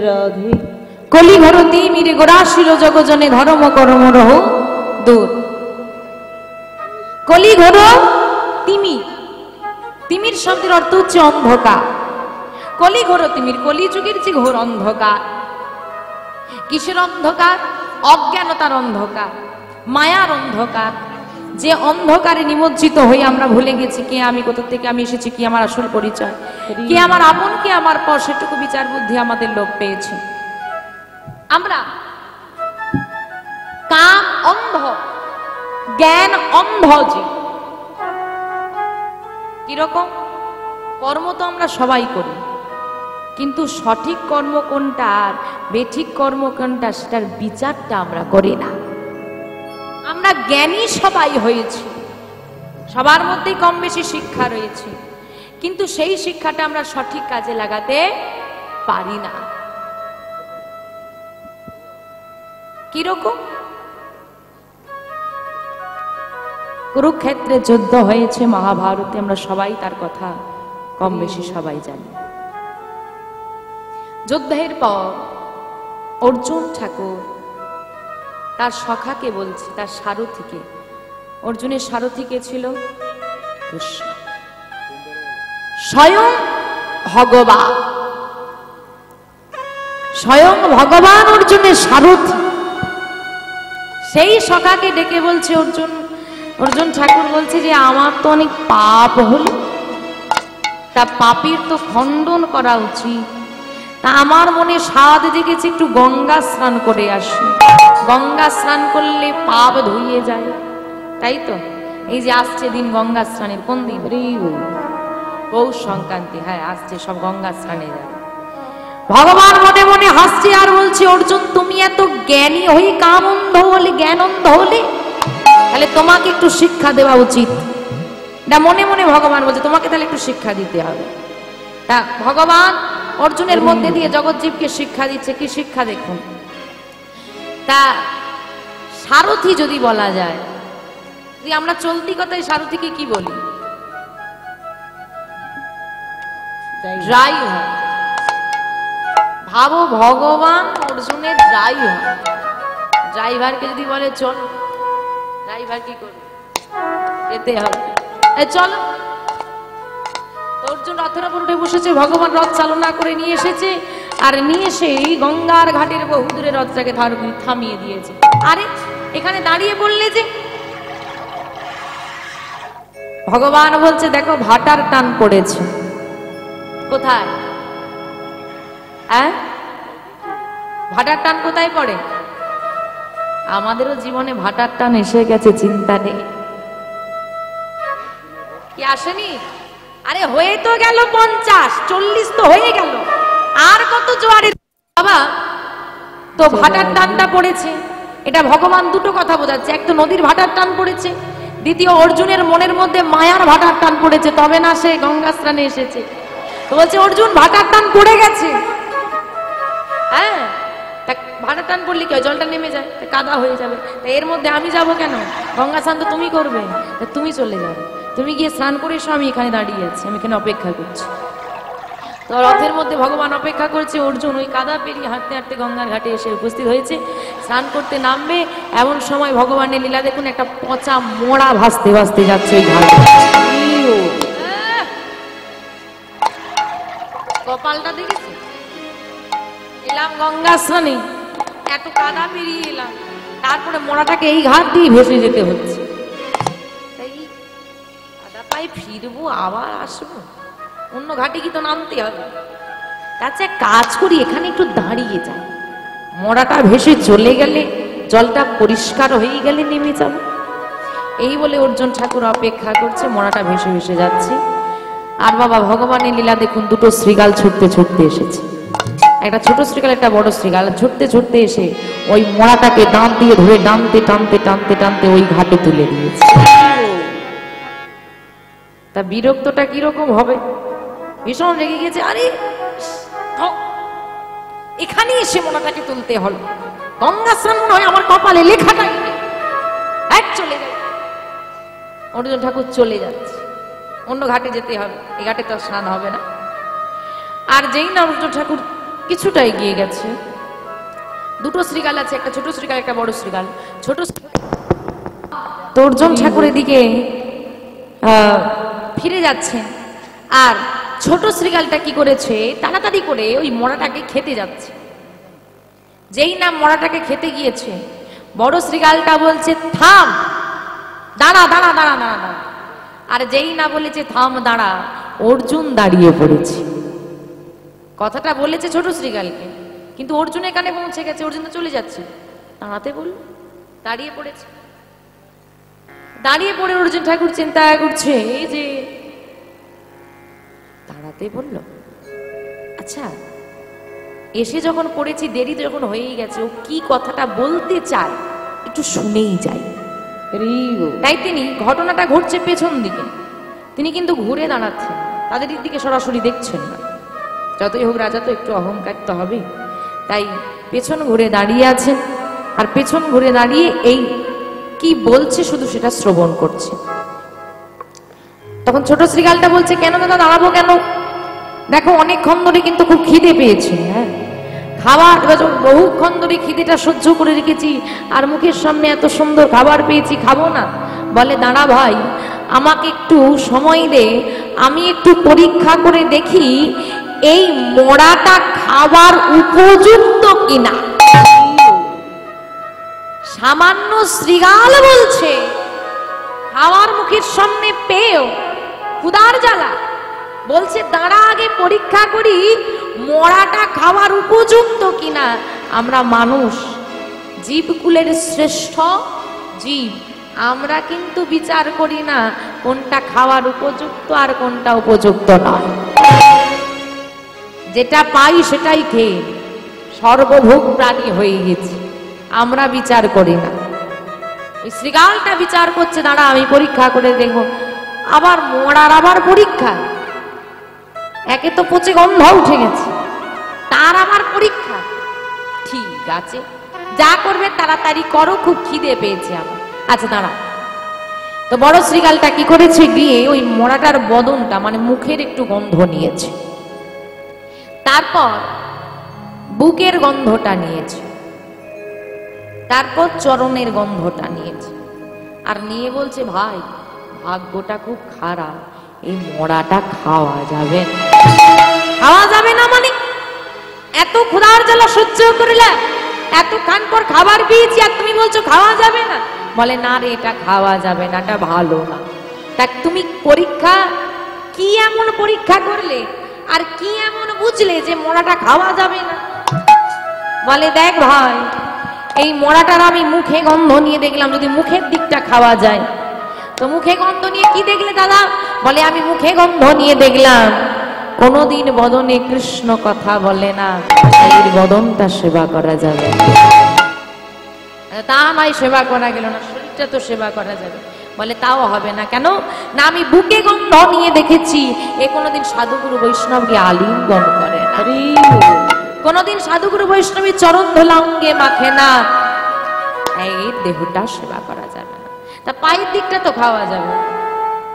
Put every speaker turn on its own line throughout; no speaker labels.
রাধে।
কলি ঘর তিমিরে গোড়াশিল জগজনে ধর্ম কর্ম রহ দূর। কলি ঘর তিমি, তিমির শব্দের অর্থ হচ্ছে অন্ধকার। কলি ঘর তিমির, কলি যুগের যে ঘোর অন্ধকার। কিসের অন্ধকার? অজ্ঞানতার অন্ধকার, মায়ার অন্ধকার। যে অন্ধকারে নিমজ্জিত হয়ে আমরা ভুলে গেছি কে আমি, কোথা থেকে আমি এসেছি, কি আমার আসল পরিচয়, কে আমার আপন, কে আমার পর, সেটুকু বিচার বুদ্ধি আমাদের লোক পেয়েছে। আমরা কাম অন্ধ, জ্ঞান অন্ধ। যে কিরকম কর্ম তো আমরা সবাই করি, কিন্তু সঠিক কর্ম কোনটা আর বেঠিক কর্ম কোনটা সেটার বিচারটা আমরা করি না। আমরা জ্ঞানী সবাই হয়েছি, সবার মধ্যেই কম বেশি শিক্ষা রয়েছে, কিন্তু সেই শিক্ষাটা আমরা সঠিক কাজে লাগাতে পারি না। কিরকম? কুরুক্ষেত্রে যুদ্ধ হয়েছে, মহাভারতে আমরা সবাই তার কথা কম বেশি সবাই জানি। যুদ্ধের পর অর্জুন ঠাকুর তার সখাকে বলছে, তার সারথীকে, অর্জুনের সারথী কে ছিল? কৃষ্ণ, স্বয়ং ভগবান। স্বয়ং ভগবান অর্জুনের সারথী। সেই সখাকে ডেকে বলছে অর্জুন, অর্জুন ঠাকুর বলছে যে আমার তো অনেক পাপ হলো, তা পাপের তো খণ্ডন করা উচিত। তা আমার মনে স্বাদ জেগেছে একটু গঙ্গা স্নান করে আসি। গঙ্গা স্নান করলে পাপ ধুইয়ে যায়, তাই তো? এই যে আসছে দিন গঙ্গা স্নানের, কোন দিন? পৌষ সংক্রান্তি। হ্যাঁ, আসছে, সব গঙ্গা স্নানে যাবে। ভগবান মনে মনে হাসছে আর বলছে, অর্জুন তুমি এত জ্ঞানী হয়ে কাম অন্ধ হলে, জ্ঞান অন্ধ হলে, তাহলে তোমাকে একটু শিক্ষা দেওয়া উচিত। না, মনে মনে ভগবান বলছে তোমাকে তাহলে একটু শিক্ষা দিতে হবে। তা ভগবান অর্জুনের মধ্যে দিয়ে জগৎজীবকে শিক্ষা দিচ্ছে। কি শিক্ষা দেখুন। তা সারথী যদি বলা যায়, যে আমরা চলতি কথায় সারথীকে কি বলি? ড্রাইভার। ভাবো, ভগবান অর্জুনের ড্রাইভার। ড্রাইভারকে যদি বলে চল, ড্রাইভার কি করবে? যেতে হবে, চলো। অর্জুন রথের উপর উঠে বসেছে, ভগবান রথ চালনা করে নিয়ে এসেছে, আর নিয়ে এসে এই গঙ্গার ঘাটের বহু দূরে রথটাকে থামিয়ে দিয়েছে। আরে এখানে দাঁড়িয়ে বললে যে? ভগবান বলছে দেখো ভাটার টান পড়েছে। কোথায়? হ্যাঁ, ভাটার টান কোথায় পড়ে? আমাদেরও জীবনে ভাটার টান এসে গেছে, চিন্তা নেই। কি আসেনি? আরে হয়ে তো গেল 50, 40 তো হয়ে গেল, আর কত জোয়ারে বাবা। তো ভাটার টানটা পড়েছে, এটা ভগবান দুটো কথা বোঝাচ্ছে। এক তো নদীর ভাটার টান পড়েছে, দ্বিতীয় অর্জুনের মনের মধ্যে মায়ার ভাটার টান পড়েছে, তবে না সে গঙ্গা স্নানে এসেছে। তো বলছে অর্জুন ভাটার টান পড়ে গেছে। হ্যাঁ, ভাটার টান পড়লে কি হয়? জলটা নেমে যায়, কাদা হয়ে যাবে। এর মধ্যে আমি যাব কেন? গঙ্গা স্নান তো তুমি করবে, তুমি চলে যাবে, তুমি গিয়ে স্নান করে এসো, আমি এখানে দাঁড়িয়ে আছি, আমি এখানে অপেক্ষা করছি। তো রথের মধ্যে ভগবান অপেক্ষা করছে, অর্জুন ওই কাদা পেরিয়ে হাঁটতে হাঁটতে গঙ্গার ঘাটে এসে উপস্থিত হয়েছে। স্নান করতে নামবে, এমন সময় ভগবানের লীলা দেখুন, একটা পচা মোড়া ভাসতে ভাসতে যাচ্ছে ওই ঘাটে। কপালটা দেখেছি, এলাম গঙ্গা স্নানে, এত কাদা পেরিয়ে এলাম, তারপরে মোড়াটাকে এই ঘাট দিয়ে ভেসে যেতে হচ্ছে। তাই কাদা পাই ফিরবো, আবার আসবো, অন্য ঘাটে কি তো নামতে হবে। আচ্ছা কাজ করি, এখানে একটু দাঁড়িয়ে যাই, মোড়াটা ভেসে চলে গেলে, জলটা পরিষ্কার হয়ে গেলে নেমে যাবে। এই বলে অর্জুন ঠাকুর অপেক্ষা করছে, মোড়াটা ভেসে ভেসে যাচ্ছে। আর বাবা ভগবানের লীলা দেখুন, দুটো শ্রীগাল ছুটতে ছুটতে এসেছে, একটা ছোট শ্রীগাল, একটা বড় শ্রীগাল। ছুটতে ছুটতে এসে ওই মোড়াটাকে দাঁত দিয়ে ধরে টানতে টানতে টানতে টানতে ওই ঘাটে তুলে দিয়েছে। তা বিরক্তটা কিরকম হবে? ভীষণ রেগে গেছে, আরে এখানে এসে মোড়াটাকে তুলতে হলো, গঙ্গা স্নান নয় আমার কপালে লেখাটাই এক চলে গেল। অর্জুন ঠাকুর চলে যাচ্ছে, অন্য ঘাটে যেতে হবে, এই ঘাটে তো স্নান হবে না। আর যেই না অর্জুন ঠাকুর কিছুটা এগিয়ে গেছে। দুটো শ্রীগাল আছে, একটা ছোট শ্রীগাল, একটা বড় শ্রীগাল। ছোট তো অর্জুন ঠাকুরের দিকে ফিরে যাচ্ছে, আর ছোট শ্রীগালটা কি করেছে, তাড়াতাড়ি করে ওই মড়াটাকে খেতে যাচ্ছে। যেই না মড়াটাকে খেতে গিয়েছে, বড় শ্রীগালটা বলছে থাম, দাঁড়া দাঁড়া দাঁড়া দাঁড়া। আর যেই না বলেছে থাম দাঁড়া, অর্জুন দাঁড়িয়ে পড়েছে। কথাটা বলেছে ছোট শ্রীগালকে, কিন্তু অর্জুনের কানে পৌঁছে গেছে। অর্জুন তো চলে যাচ্ছে, দাঁড়াতে বলল, দাঁড়িয়ে পড়েছে। দাঁড়িয়ে পড়ে অর্জুন ঠাকুর চিন্তা করছে, এই যে দাঁড়াতে বলল, আচ্ছা এসে যখন পড়েছি, দেরি যখন হয়েই গেছে, ও কি কথাটা বলতে চায় একটু শুনেই যাই। তাই তিনি, ঘটনাটা ঘটছে পেছন দিকে, তিনি কিন্তু ঘুরে দাঁড়াচ্ছেন, তাদের দিকে সরাসরি দেখছেন না। যতই হোক রাজা তো একটু অহংকার তো হবে, তাই পেছন ঘুরে দাঁড়িয়ে আছেন। আর পেছন ঘুরে দাঁড়িয়ে এই কি বলছে শুধু সেটা শ্রবণ করছে। তখন ছোট শ্রীগালটা বলছে, কেন দাদা দাঁড়াবো কেন, দেখো অনেকক্ষণ ধরে কিন্তু খুব খিদে পেয়েছে, হ্যাঁ খাবার বহুক্ষণ ধরে খিদেটা সহ্য করে রেখেছি, আর মুখের সামনে এত সুন্দর খাবার পেয়েছি, খাবো না। বলে দাঁড়া ভাই, আমাকে একটু সময় দে, আমি একটু পরীক্ষা করে দেখি এই মড়াটা খাবার উপযুক্ত কিনা। সামান্য শ্রীগাল বলছে, খাওয়ার মুখের সামনে পেয়েও ক্ষুধার জ্বালা, বলছে দাঁড়া আগে পরীক্ষা করি মড়াটা খাওয়ার উপযুক্ত কিনা। আমরা মানুষ, জীবকুলের শ্রেষ্ঠ জীব, আমরা কিন্তু বিচার করি না কোনটা খাওয়ার উপযুক্ত আর কোনটা উপযুক্ত নয়। যেটা পাই সেটাই খেয়ে সর্বভোগ প্রাণী হয়ে গেছি, আমরা বিচার করি না। ওই শ্রীগালটা বিচার করছে, দাঁড়া আমি পরীক্ষা করে দেখব। আবার মড়ার আবার পরীক্ষা, একে তো পচে গন্ধ উঠে গেছে, তার আবার পরীক্ষা। ঠিক আছে, যা করবে তাড়াতাড়ি করো, খুব খিদে পেয়েছে আমার। আচ্ছা দাঁড়া। তো বড় শ্রীগালটা কি করেছে, গিয়ে ওই মড়াটার বদনটা মানে মুখের একটু গন্ধ নিয়েছে, তারপর বুকের গন্ধটা নিয়েছে, তারপর চরণের গন্ধটা নিয়েছে, আর নিয়ে বলছে ভাই ভাগ্যটা খুব খারাপ, এই মড়াটা খাওয়া যাবে না। খাওয়া যাবে না মানে এত ক্ষুধার জ্বালা সহ্য করিলে, এত খান পর খাবার পেয়েছি আর তুমি বলছো খাওয়া যাবে না। বলে না রে, এটা খাওয়া যাবে না, এটা ভালো না। তা তুমি পরীক্ষা কি এমন পরীক্ষা করলে আর কি এমন বুঝলে যে মড়াটা খাওয়া যাবে না? বলে দেখ ভাই, এই মড়াটার আমি মুখে গন্ধ নিয়ে দেখলাম, যদি মুখের দিকটা খাওয়া যায়। তো মুখে গন্ধ নিয়ে কি দেখলে দাদা? বলে আমি মুখে গন্ধ নিয়ে দেখলাম কোনদিন বদনে কৃষ্ণ কথা বলে না, এর বদনটা সেবা করা যাবে। তা নয় সেবা করা গেল না, শরীরটা তো সেবা করা যাবে। বলে তাও হবে না। কেন না? আমি বুকে গন্ধ নিয়ে দেখেছি এ কোনোদিন সাধুগুরু বৈষ্ণবকে আলিঙ্গন করে না, কোনোদিন সাধুগুরু বৈষ্ণবী চরণ ধোলা অঙ্গে মাখে না, এই দেহটা সেবা করা যাবে না। তা পায়ের দিকটা তো খাওয়া যাবে,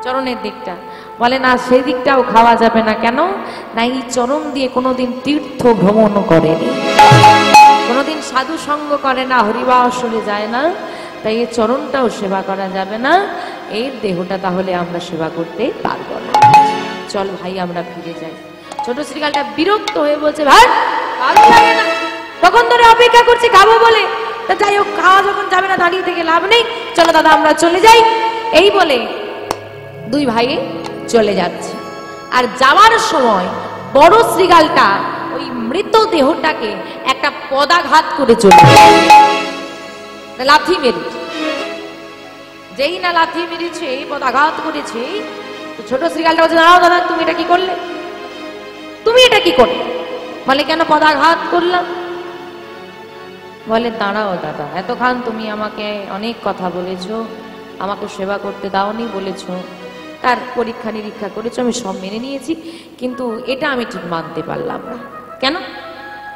চরণের দিকটা। বলে না, সেই দিকটাও খাওয়া যাবে না। কেন না? এই চরণ দিয়ে কোনোদিন তীর্থ ভ্রমণ করেনি, কোনোদিন সাধু সঙ্গ করে না, হরিবাসরে যায় না, তাই এই চরণটাও সেবা করা যাবে না। এই দেহটা তাহলে আমরা সেবা করতে পারবো না। চল ভাই আমরা ফিরে যাই। ছোট শ্রীগালটা বিরক্ত হয়ে বলছে, ভাই ভালো লাগে না, তখন ধরে অপেক্ষা করছি খাবো বলে, তা যাই হোক খাওয়া যখন যাবে না দাঁড়িয়ে থেকে লাভ নেই, চলো দাদা আমরা চলে যাই। এই বলে দুই ভাই চলে যাচ্ছে। আর যাওয়ার সময় বড় শ্রীগালটা ওই মৃত দেহটাকে একটা পদাঘাত করে চলে, লাথি মেরেছে। যেই না লাথি মেরেছে, পদাঘাত করেছে, ছোট শ্রীগালটা বলছে, দাঁড়াও দাদা, তুমি এটা কি করলে? তুমি এটা কি করলে? বলে কেন পদাঘাত করলাম? বলে দাঁড়াও দাদা, এতক্ষণ তুমি আমাকে অনেক কথা বলেছো, আমাকে সেবা করতে দাওনি বলেছো, তার পরীক্ষা নিরীক্ষা করেছো, আমি সব মেনে নিয়েছি, কিন্তু এটা আমি ঠিক মানতে পারলাম না। কেন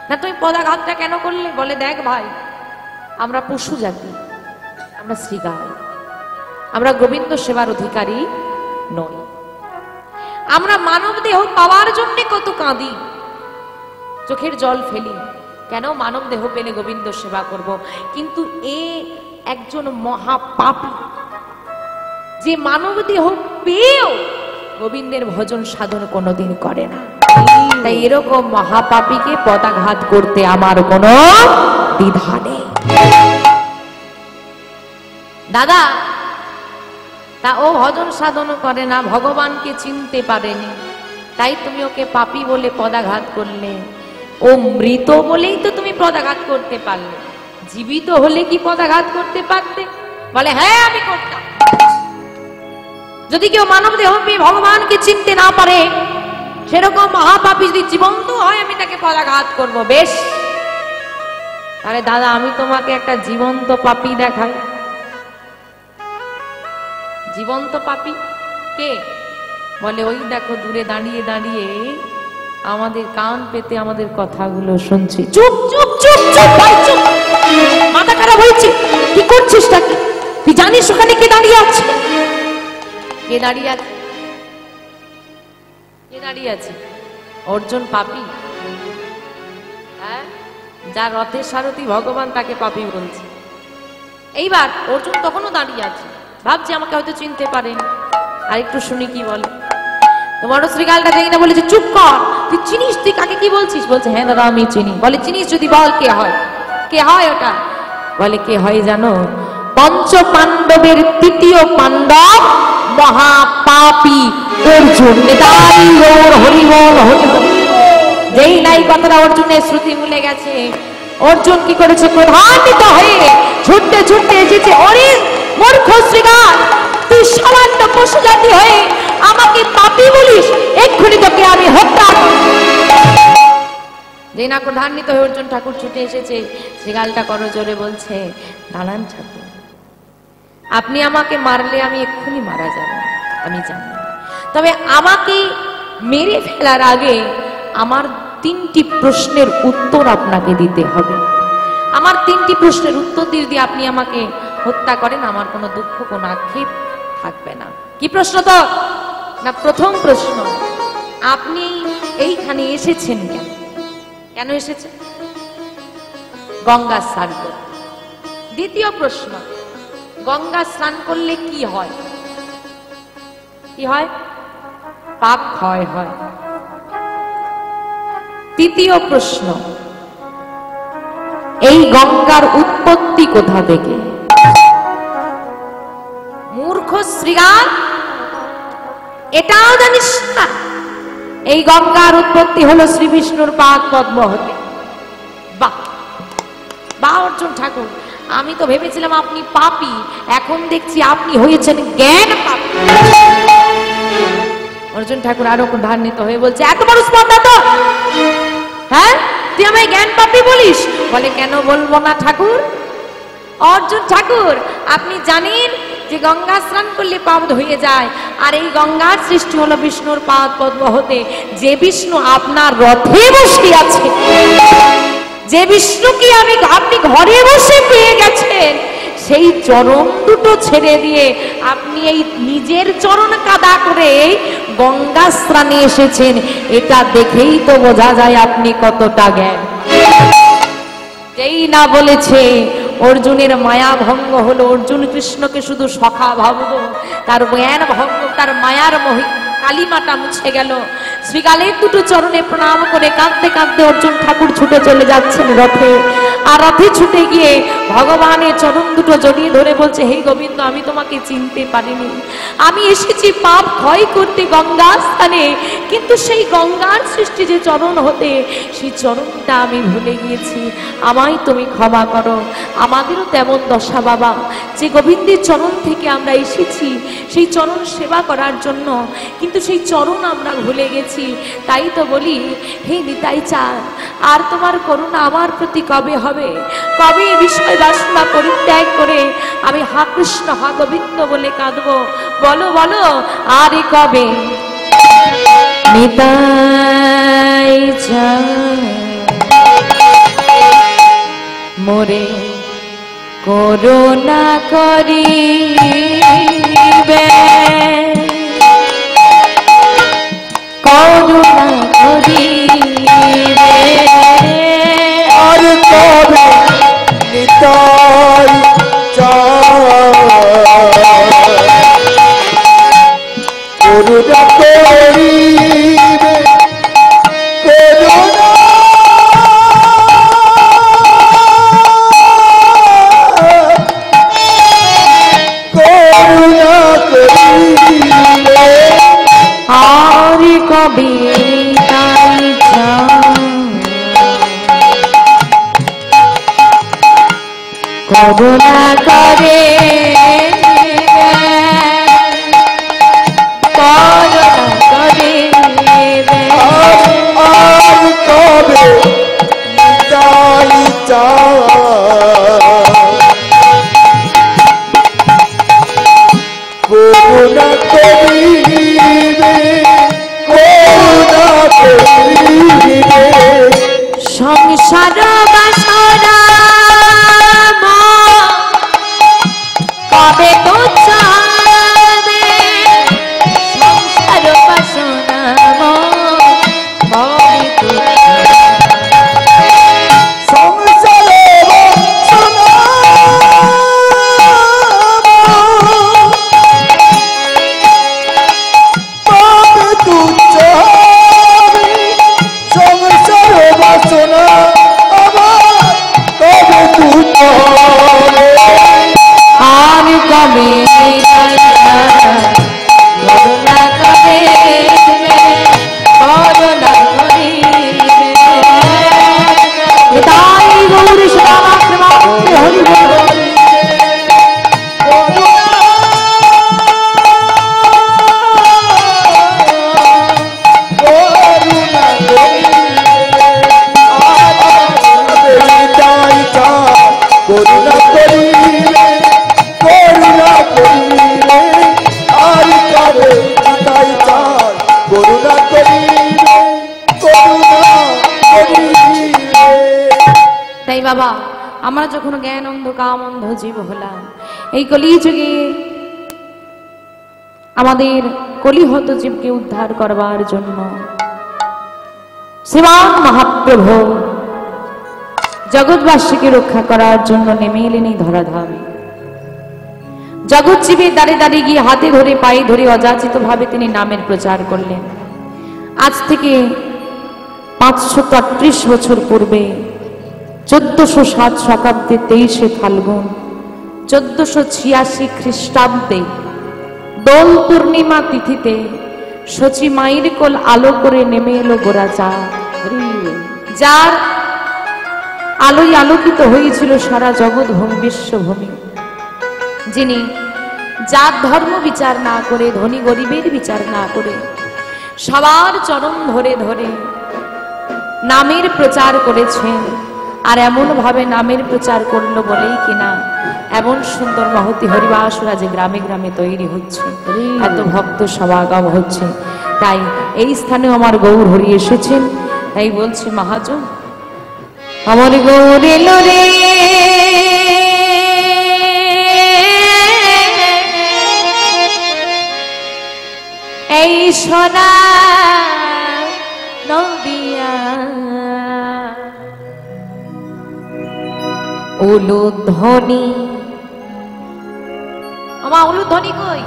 না তুমি পদাঘাতটা কেন করলে? বলে দেখ ভাই, আমরা পশু জাতি, আমরা শ্রীগাল, আমরা গোবিন্দ সেবার অধিকারী নই। আমরা মানব দেহ পাওয়ার জন্য কত কাঁদি, চোখের জল ফেলি, কেন মানব দেহ পেলে গোবিন্দ সেবা করব। কিন্তু এ একজন মহাপাপী, যে মানব দেহ পেয়েও গোবিন্দের ভজন সাধন কোনোদিন করে না। তাই এরকম মহাপাপীকে পদাঘাত করতে আমার কোনো দ্বিধা নেই। দাদা, তা ও ভজন সাধন করে না, ভগবানকে চিনতে পারেনি, তাই তুমি ওকে পাপী বলে পদাঘাত করলে। ও মৃত বলেই তো তুমি পদাঘাত করতে পারলে, জীবিত হলে কি পদাঘাত করতে পারতে? বলে হ্যাঁ আমি করতাম। যদি কেউ মানব দেহ পেয়ে ভগবানকে চিনতে না পারে, সেরকম মহাপাপী যদি জীবন্ত হয়, আমি তাকে পদাঘাত করব। বেশ, তাহলে দাদা আমি তোমাকে একটা জীবন্ত পাপী দেখাই। জীবন্ত পাপী কে? বলে ওই দেখো দূরে দাঁড়িয়ে দাঁড়িয়ে আমাদের কান পেতে আমাদের কথাগুলো শুনছি। চুপ চুপ চুপ চুপ ভাই চুপ, মাথা খারাপ হয়েছে, কি করছিস নাকি? তুই জানিস ওখানে কে দাঁড়িয়ে আছে? কে দাঁড়িয়ে আছে? কে দাঁড়িয়ে আছে? অর্জুন পাপী? হ্যাঁ, যার রথের সারথি ভগবান তাকে পাপী বলছে। এইবার অর্জুন তখনও দাঁড়িয়ে আছে, ভাবছে আমাকে হয়তো চিনতে পারেন। আর একটু শুনি কি বলে। তোমার শ্রীকালটা দেখি না, বলেছে চুপ কর, তুই চিনিস? তুই কাকে কি বলছিস? বলছে হ্যাঁ দাদা আমি চিনি। বলে চিনিস যদি বল কে হয়? কে হয় ওটা? বলে কে হয় জানো? পঞ্চ পাণ্ডবের তৃতীয় পাণ্ডব মহাপাপী অর্জুন। হরিবল হরিবল। যেই নাই কথাটা অর্জুনের শ্রুতি ভুলে গেছে, অর্জুন কি করেছে? ক্রোধান্বিত হয়ে ছুটতে ছুটতে এসেছে। ওরে মূর্খ শ্রীকাল, তুই সামান্য পশু জাতি হয়ে আমাকে পাপী বলিস? এক্ষুনি তোকে আমি হত্যা করব। যেই না ক্রোধান্বিত হয়ে অর্জুন ঠাকুর ছুটে এসেছে, শ্রীকালটা করজোরে বলছে দাঁড়ান ঠাকুর, আপনি আমাকে মারলে আমি এক্ষুনি মারা যাব, আমি জানি। তবে আমাকে মেরে ফেলার আগে আমার 3টি প্রশ্নের উত্তর আপনাকে দিতে হবে। আমার 3টি প্রশ্নের উত্তর দিয়ে যদি আপনি আমাকে হত্যা করেন, আমার কোনো দুঃখ কোনো আক্ষেপ থাকবে না। কি প্রশ্ন তো? না, প্রথম প্রশ্ন, আপনি এইখানে এসেছেন কেন? কেন এসেছেন? গঙ্গা স্নান করতে। দ্বিতীয় প্রশ্ন, গঙ্গা স্নান করলে কি হয়? কি হয়? পাপ ক্ষয় হয়। তৃতীয় প্রশ্ন, এই গঙ্গার উৎপত্তি কোথা থেকে? মূর্খ শ্রীকাল, এটাও জানিস না? এই গঙ্গার উৎপত্তি হলো শ্রী বিষ্ণুর পাদ পদ্ম হতে। বাহ বাহ অর্জুন ঠাকুর, আমি তো ভেবেছিলাম আপনি পাপী, এখন দেখছি আপনি হয়েছেন জ্ঞান পাপী। অর্জুন ঠাকুর আরো ক্রোধান্বিত হয়ে বলছে এত বড় স্পর্ধা তো? হ্যাঁ, তুই আমায় জ্ঞান পাপী বলিস? বলে কেন বলবো না ঠাকুর। অর্জুন ঠাকুর, আপনি জানেন যে গঙ্গা স্নান করলে পাপ ধুয়ে যায়, আর এই গঙ্গার সৃষ্টি হলো বিষ্ণুর পাদ পদ্ম হতে। যে বিষ্ণু আপনার রথে বসে আছে, যে বিষ্ণুকে আপনি ঘরে বসে পেয়ে গেছেন, সেই চরণ দুটো ছেড়ে দিয়ে আপনি এই নিজের চরণ কাদা করে গঙ্গা স্নানে এসেছেন। এটা দেখেই তো বোঝা যায় আপনি কতটা জ্ঞান। যেই না বলেছে, অর্জুনের মায়া ভঙ্গ হলো। অর্জুন কৃষ্ণকে শুধু সখা ভাবলো, তার জ্ঞান ভঙ্গ, তার মায়ার কালিমাটা মুছে গেল। শ্রীকালের দুটো চরণে প্রণাম করে কাঁদতে কাঁদতে অর্জুন ঠাকুর ছুটে চলে যাচ্ছেন রথে। আর রথে ছুটে গিয়ে ভগবানের চরণ দুটো জড়িয়ে ধরে বলছে হে গোবিন্দ, আমি তোমাকে চিনতে পারিনি, আমি এসেছি পাপ ক্ষয় করতে গঙ্গা স্থানে, কিন্তু সেই গঙ্গার সৃষ্টি যে চরণ হতে, সেই চরণটা আমি ভুলে গিয়েছি, আমায় তুমি ক্ষমা করো। আমাদেরও তেমন দশা বাবা, যে গোবিন্দের চরণ থেকে আমরা এসেছি সেই চরণ সেবা করার জন্য, কিন্তু সেই চরণ আমরা ভুলে গেছি। তাই তো বলি হে নিতাই চাঁদ, আর তোমার করুণা আমার প্রতি কবে হবে? কবে বিষয় বাসনা পরিত্যাগ করে আমি হা কৃষ্ণ হা গোবিন্দ বলে কাঁদবো? বলো বলো, আরে কবে? নিতাই চাঁদ মোরে করুণা করিবে, করুণা করিবে। করুণা করে করুণা করে
আর কবে যাই করুণা করিবে করুণা করিবে
সংসার বাসনা কবে তো চাবে সংসার বাসনা কবে তো
সংসারে বাসনা কবে তো চাবে সংসার বাসনা আমার কবে তো চাবে
আর কবে করুণা করে করুণা করিবে তাই গৌর শ্যামাত্র হরি বল
করুণা করিবে করুণা করিবে আর কবে তাই চার করুণা করিবে করুণা করিবে।
তাই বাবা আমরা যখন জ্ঞান অন্ধ কাম অন্ধ জীব হলাম এই কলিযুগে আমাদের কলিহত জীবকে উদ্ধার করবার জন্য শ্রীমান মহাপ্রভু জগৎবাসীকে রক্ষা করার জন্য নেমে এলেন এই ধরাধামে। জগৎ জীবের দ্বারে দ্বারে গিয়ে হাতে ধরে পায়ে ধরে অযাচিত ভাবে তিনি নামের প্রচার করলেন। আজ থেকে 533 বছর পূর্বে 1407 শতাব্দীর 23শে ফাল্গুন 1486 খ্রিস্টাব্দে দোল পূর্ণিমা তিথিতে শচী মায়ের কোল আলো করে নেমে এলো গোরাচাঁদ, যার আলোয় আলোকিত হয়েছিল সারা জগৎভূমি বিশ্বভূমি, যিনি জাত ধর্ম বিচার না করে ধনী গরিবের বিচার না করে সবার চরণ ধরে ধরে নামের প্রচার করেছেন। আর এমন ভাবে নামের প্রচার করলো বলেই কিনা এমন সুন্দর মহতি হরিবাসরা যে গ্রামে গ্রামে তৈরি হচ্ছে, এত ভক্ত সমাগম হচ্ছে। তাই এই স্থানে আমার গৌর হরি এসেছেন। তাই বলছে মহাজন আমার গৌর এলো রে, এই সোনা নদিয়া উলুধ্বনি, আমার উলুধ্বনি কই?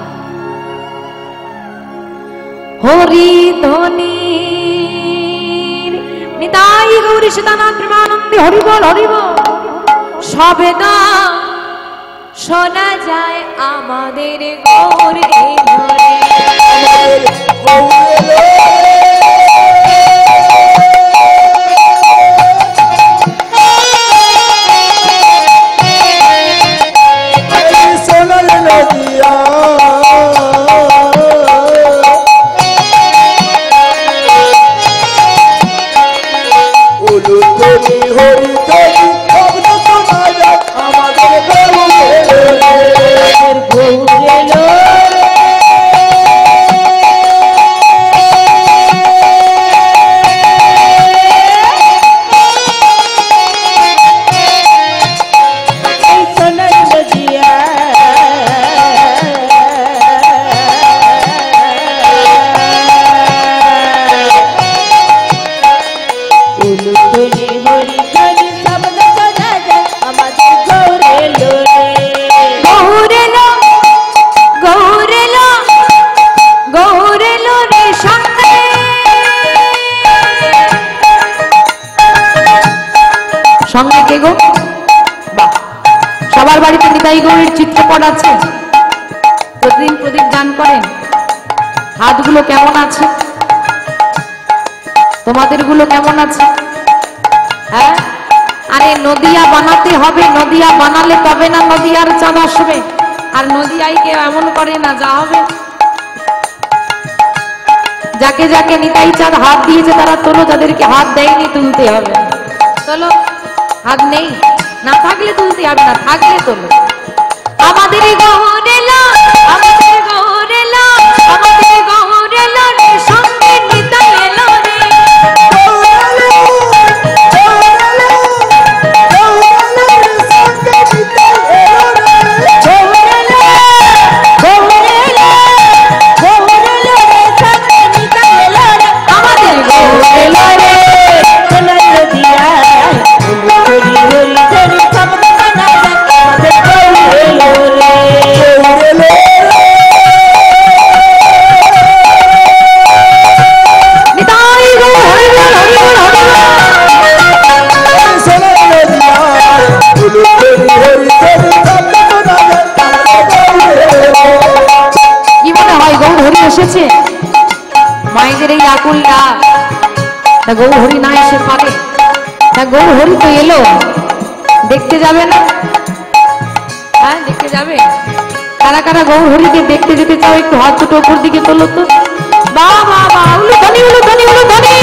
হরি ধ্বনি নিতাই গৌরী সীতানাথ প্রেমানন্দে হরি বল হরি বল। সবেদা শোনা যায় আমাদের গৌর এলো রে, সঙ্গে কে গো? বাহ, সবার বাড়িতে নিতাই গৌরীর চিত্রপট আছে, প্রতিদিন প্রদীপ দান করেন। হাতগুলো কেমন আছে? তোমাদের গুলো কেমন আছে? হ্যাঁ, আরে নদিয়া বানাতে হবে, নদিয়া বানালে তবে না নদিয়ার চাঁদ আসবে। আর নদিয়ায় কেউ এমন করে না, যা হবে যাকে যাকে নিতাই চাঁদ হাত দিয়েছে তারা তোলো, যাদেরকে হাত দেয়নি তুলতে হবে। তোলো, হাত নেই, না থাকলে তুলতে হবে না, থাকলে তোলো। আমাদের গহরেলা, আমাদের গহরেলা, আমাদের গহরেলা রে, সঙ্গে নিতাই এলো রে। এসেছে মায়েদের এই আকুল ডাক, তা গৌর হরি না এসে পারে? তা গৌর হরি তো এলো, দেখতে যাবে না? হ্যাঁ, দেখতে যাবে। কারা কারা গৌর হরিকে দেখতে যেতে চাও একটু হাত দুটো উপর দিকে তোলো তো। বাহ বাহ বাহ, উলু ধ্বনি, উলু ধ্বনি, উলু ধ্বনি।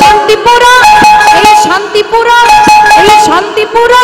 শান্তিপুরা, এই শান্তিপুরা,